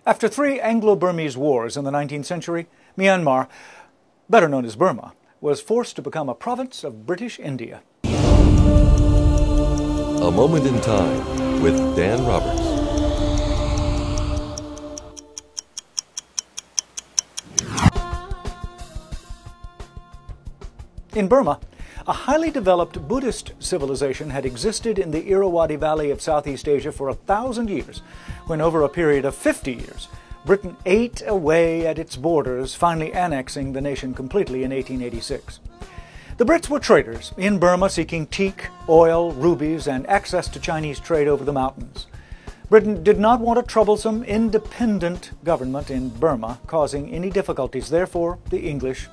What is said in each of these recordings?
After three Anglo-Burmese wars in the 19th century, Myanmar, better known as Burma, was forced to become a province of British India. A Moment in Time with Dan Roberts. In Burma, a highly developed Buddhist civilization had existed in the Irrawaddy Valley of Southeast Asia for 1,000 years, when over a period of 50 years, Britain ate away at its borders, finally annexing the nation completely in 1886. The Brits were traders in Burma seeking teak, oil, rubies, and access to Chinese trade over the mountains. Britain did not want a troublesome, independent government in Burma causing any difficulties. Therefore, the English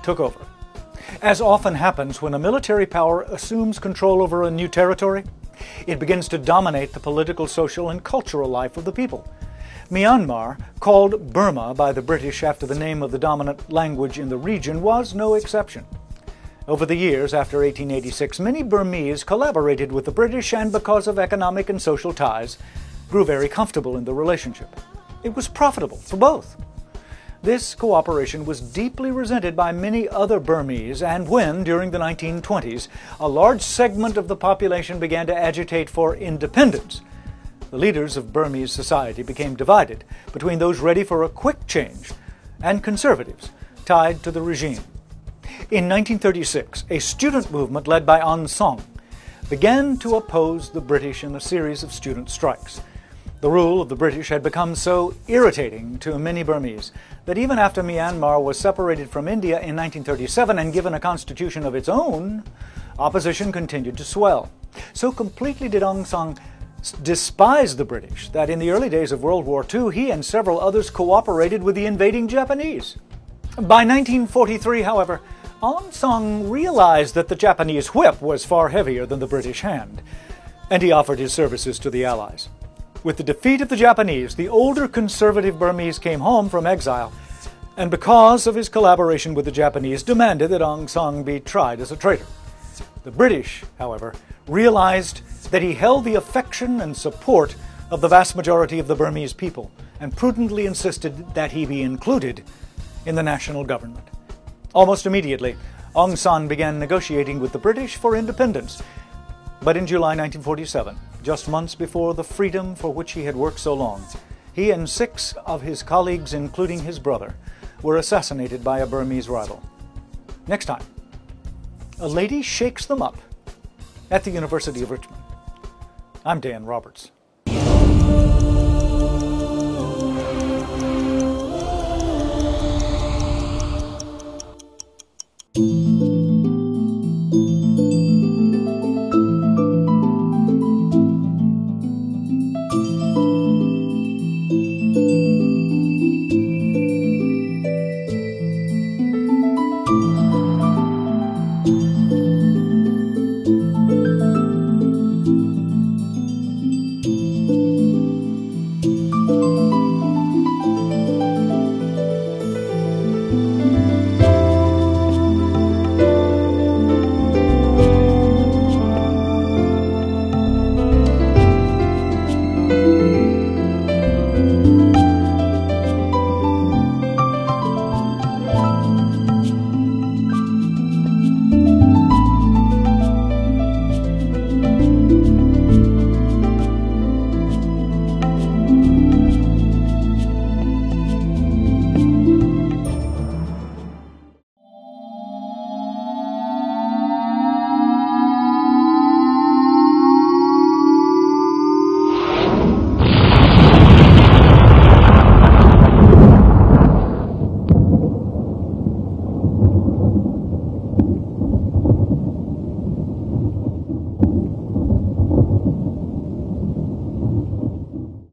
took over. As often happens when a military power assumes control over a new territory, it begins to dominate the political, social, and cultural life of the people. Myanmar, called Burma by the British after the name of the dominant language in the region, was no exception. Over the years after 1886, many Burmese collaborated with the British and, because of economic and social ties, grew very comfortable in the relationship. It was profitable for both. This cooperation was deeply resented by many other Burmese, and when, during the 1920s, a large segment of the population began to agitate for independence, the leaders of Burmese society became divided between those ready for a quick change and conservatives tied to the regime. In 1936, a student movement led by Aung San began to oppose the British in a series of student strikes. The rule of the British had become so irritating to many Burmese that even after Myanmar was separated from India in 1937 and given a constitution of its own, opposition continued to swell. So completely did Aung San despise the British that in the early days of World War II, he and several others cooperated with the invading Japanese. By 1943, however, Aung San realized that the Japanese whip was far heavier than the British hand, and he offered his services to the Allies. With the defeat of the Japanese, the older conservative Burmese came home from exile, and because of his collaboration with the Japanese, demanded that Aung San be tried as a traitor. The British, however, realized that he held the affection and support of the vast majority of the Burmese people, and prudently insisted that he be included in the national government. Almost immediately, Aung San began negotiating with the British for independence. But in July 1947, just months before the freedom for which he had worked so long, he and 6 of his colleagues, including his brother, were assassinated by a Burmese rival. Next time, a lady shakes them up at the University of Richmond. I'm Dan Roberts.